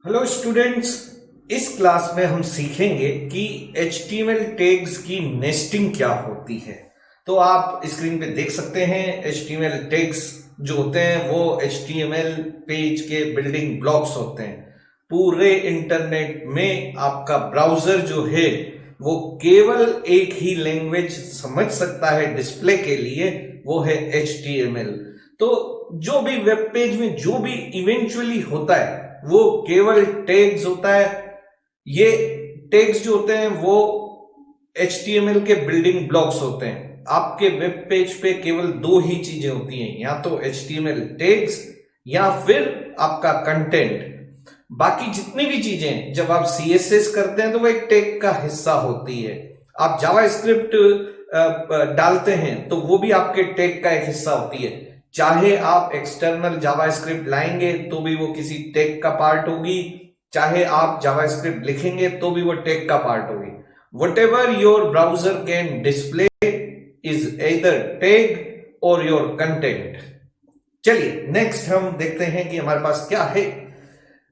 Hello students. इस class में हम सीखेंगे कि HTML टैग्स की नेस्टिंग क्या होती है। तो आप स्क्रीन पे देख सकते हैं HTML टैग्स जो होते हैं वो HTML पेज के बिल्डिंग ब्लॉक्स होते हैं। पूरे इंटरनेट में आपका ब्राउजर जो है वो केवल एक ही लैंग्वेज समझ सकता है डिस्प्ले के लिए, वो है HTML। तो जो भी वेब पेज में जो भी इवेंचुअली होता है वो केवल टैग्स होता है। ये टैग्स जो होते हैं वो HTML के बिल्डिंग ब्लॉक्स होते हैं। आपके वेब पेज पे केवल दो ही चीजें होती हैं, या तो HTML टैग्स या फिर आपका कंटेंट। बाकी जितनी भी चीजें जब आप CSS करते हैं तो वो एक टैग का हिस्सा होती है। आप जावास्क्रिप्ट डालते हैं तो वो भी आपके टैग का एक हिस्सा होती है। चाहे आप एक्सटर्नल जावास्क्रिप्ट लाएंगे तो भी वो किसी टैग का पार्ट होगी, चाहे आप जावास्क्रिप्ट लिखेंगे तो भी वो टैग का पार्ट होगी। whatever your browser can display is either tag or your content। चलिए नेक्स्ट हम देखते हैं कि हमारे पास क्या है।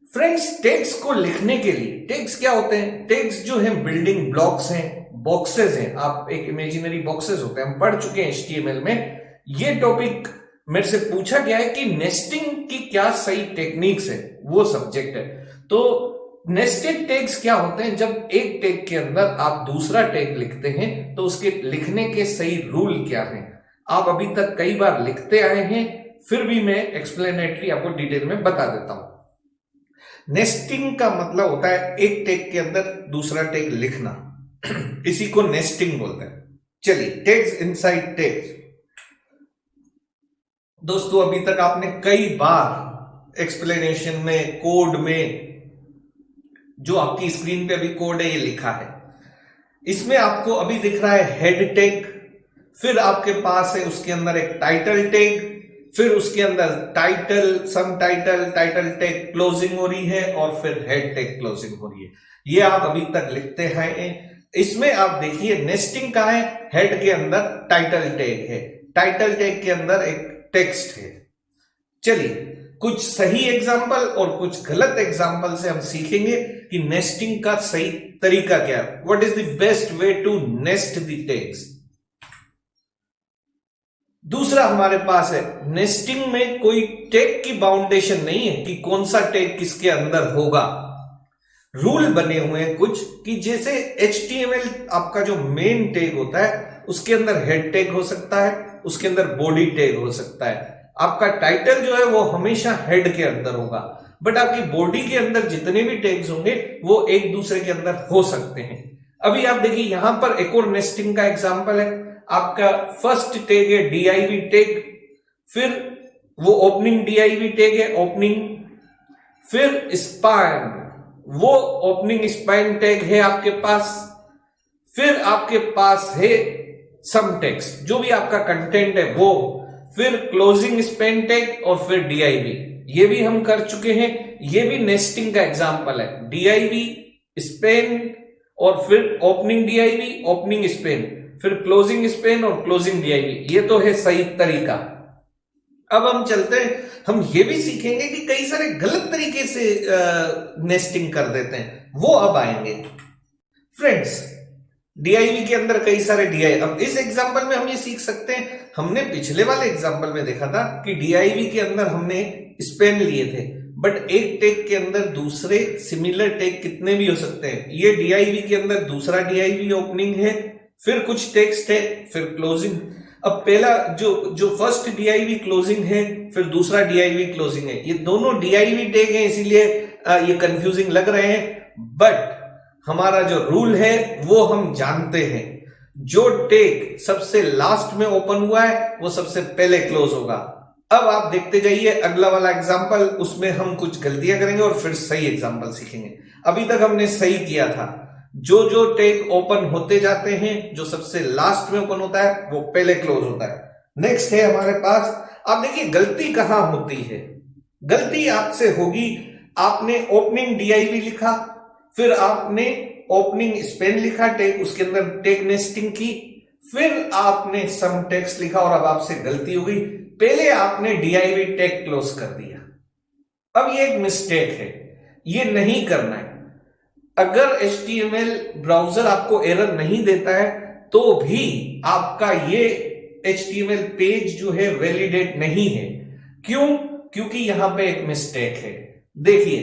फ्रेंड्स, टैग्स को लिखने के लिए टैग्स क्या होते हैं? टैग्स जो है बिल्डिंग ब्लॉक्स हैं, बॉक्सेस हैं। आप एक इमेजिनरी बॉक्सेस होते हैं, हम पढ़ चुके हैं HTML में। ये टॉपिक मेरे से पूछा गया है कि नेस्टिंग की क्या सही टेक्निक्स है, वो सब्जेक्ट है। तो नेस्टेड टैग्स क्या होते हैं? जब एक टैग के अंदर आप दूसरा टैग लिखते हैं तो उसके लिखने के सही रूल क्या हैं? आप अभी तक कई बार लिखते आए हैं, फिर भी मैं एक्सप्लेनेटरी आपको डिटेल में बता देता हूं। नेस्टिंग का मतलब होता है एक टैग के अंदर दूसरा टैग लिखना। इसी को नेस्टिंग बोलते हैं। चलिए, टैग्स इनसाइड टैग्स। दोस्तों, अभी तक आपने कई बार एक्सप्लेनेशन में, कोड में, जो आपकी स्क्रीन पे अभी कोड है ये लिखा है, इसमें आपको अभी दिख रहा है हेड टैग, फिर आपके पास है उसके अंदर एक टाइटल टैग, फिर उसके अंदर टाइटल, सब टाइटल, टाइटल टैग क्लोजिंग हो रही है और फिर हेड टैग क्लोजिंग हो रही है। ये आप अभी तक लिखते हैं। इसमें आप देखिए नेस्टिंग कहां है? हेड के अंदर टाइटल टैग है, टाइटल टैग के अंदर एक टेक्स्ट है। चलिए, कुछ सही एग्जाम्पल और कुछ गलत एग्जाम्पल से हम सीखेंगे कि नेस्टिंग का सही तरीका क्या है। What is the best way to nest the tags. दूसरा हमारे पास है, नेस्टिंग में कोई टैग की बाउंडेशन नहीं है कि कौन सा टैग किसके अंदर होगा। रूल बने हुए हैं कुछ, कि जैसे HTML आपका जो मेन टैग होता है उसके अंदर हेड टैग हो सकता है, उसके अंदर बॉडी टैग हो सकता है। आपका टाइटल जो है वो हमेशा हेड के अंदर होगा, बट आपकी बॉडी के अंदर जितने भी टैग्स होंगे वो एक दूसरे के अंदर हो सकते हैं। अभी आप देखिए यहां पर एक और नेस्टिंग का एग्जांपल है। आपका फर्स्ट टैग है div टैग, फिर वो ओपनिंग div टैग है, ओपनिंग, फिर स्पैन, वो ओपनिंग स्पैन टैग है आपके पास, फिर आपके पास है सम टेक्स्ट, जो भी आपका कंटेंट है वो, फिर क्लोजिंग स्पैन टैग और फिर div। ये भी हम कर चुके हैं। ये भी नेस्टिंग का एग्जांपल है, div स्पैन और फिर ओपनिंग div, ओपनिंग स्पैन, फिर क्लोजिंग स्पैन और क्लोजिंग div। ये तो है सही तरीका। अब हम चलते हैं, हम ये भी सीखेंगे कि कई सारे गलत तरीके से नेस्टिंग कर देते हैं, वो अब आएंगे। फ्रेंड्स, div के अंदर कई सारे div, अब इस एग्जांपल में हम ये सीख सकते हैं। हमने पिछले वाले एग्जांपल में देखा था कि div के अंदर हमने स्पैन लिए थे, बट एक टैग के अंदर दूसरे सिमिलर टैग कितने भी हो सकते हैं। ये div के अंदर दूसरा div ओपनिंग है, फिर कुछ टेक्स्ट है, फिर क्लोजिंग। अब पहला जो फर्स्ट div क्लोजिंग है, फिर दूसरा div क्लोजिंग है, ये दोनों div टैग हैं, इसीलिए ये कंफ्यूजिंग लग रहे हैं। बट हमारा जो रूल है वो हम जानते हैं, जो टैग सबसे लास्ट में ओपन हुआ है वो सबसे पहले क्लोज होगा। अब आप देखते जाइए अगला वाला एग्जांपल, उसमें हम कुछ गलतियां करेंगे और फिर सही एग्जांपल सीखेंगे। अभी तक हमने सही किया था, जो टैग ओपन होते जाते हैं, जो सबसे लास्ट में ओपन होता है वो पहले क्लोज होता है। नेक्स्ट है हमारे पास, आप देखिए गलती कहां होती है। गलती आपसे होगी, आपने ओपनिंग div लिखा, फिर आपने ओपनिंग स्पैन लिखा टैग, उसके अंदर टैग नेस्टिंग की, फिर आपने सम टेक्स्ट लिखा और अब आपसे गलती हो गई, पहले आपने div टैग क्लोज कर दिया। अब ये एक मिस्टेक है। ये नहीं करना है। अगर HTML ब्राउजर आपको एरर नहीं देता है तो भी आपका ये HTML पेज जो है वैलिडेट नहीं है। क्यों? क्योंकि यहां पे एक मिस्टेक है। देखिए,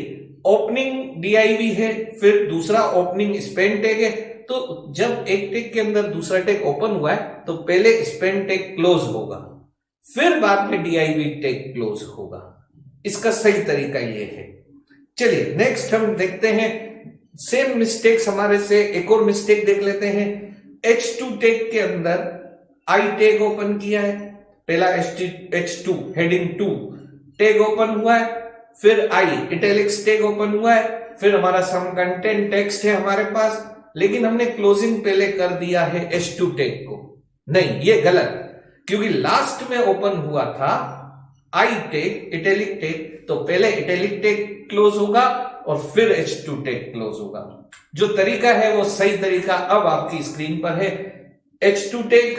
ओपनिंग div है, फिर दूसरा ओपनिंग स्पेन टैग है। तो जब एक टैग के अंदर दूसरा टैग ओपन हुआ है तो पहले स्पेन टैग क्लोज होगा, फिर बाद में div टैग क्लोज होगा। इसका सही तरीका ये है। चलिए नेक्स्ट हम देखते हैं, सेम मिस्टेक्स हमारे से एक और मिस्टेक देख लेते हैं। H2 टैग के अंदर आई टैग ओपन किया है, पहला H2 हेडिंग 2 टैग ओपन हुआ है, फिर आई इटैलिक्स टैग ओपन हुआ है, फिर हमारा सम कंटेंट टेक्स्ट है हमारे पास, लेकिन हमने क्लोजिंग पहले कर दिया है H2 टैग को। नहीं, ये गलत, क्योंकि लास्ट में ओपन हुआ था आई टैग इटैलिक टैग, तो पहले इटैलिक टैग क्लोज होगा और फिर H2 टैग क्लोज होगा। जो तरीका है वो सही तरीका अब आपकी स्क्रीन पर है। H2 टैग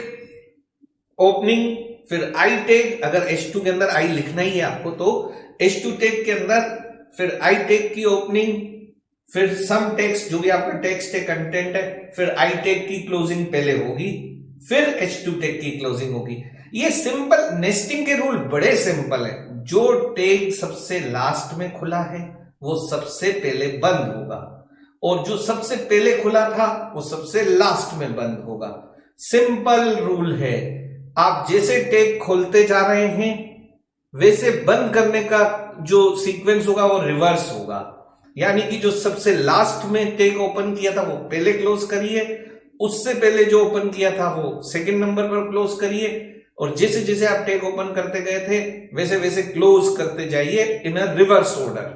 ओपनिंग, फिर आई टैग, अगर H2 के अंदर आई लिखना ही है आपको तो H2 टैग के अंदर फिर आई टैग की ओपनिंग, फिर सम टेक्स्ट जो भी आपका टेक्स्ट है कंटेंट है, फिर आई टैग की क्लोजिंग पहले होगी, फिर H2 टैग की क्लोजिंग होगी। ये सिंपल नेस्टिंग के रूल बड़े सिंपल है। जो टैग सबसे लास्ट में खुला है वो सबसे पहले बंद होगा, और जो सबसे पहले खुला था वो सबसे लास्ट में बंद होगा। सिंपल रूल है। आप जैसे टैग खोलते जा रहे हैं वैसे बंद करने का जो सीक्वेंस होगा वो रिवर्स होगा। यानी कि जो सबसे लास्ट में टैग ओपन किया था वो पहले क्लोज करिए, उससे पहले जो ओपन किया था वो सेकंड नंबर पर क्लोज करिए, और जैसे जैसे आप टैग ओपन करते गए थे वैसे वैसे क्लोज करते जाइए इन अ रिवर्स ऑर्डर।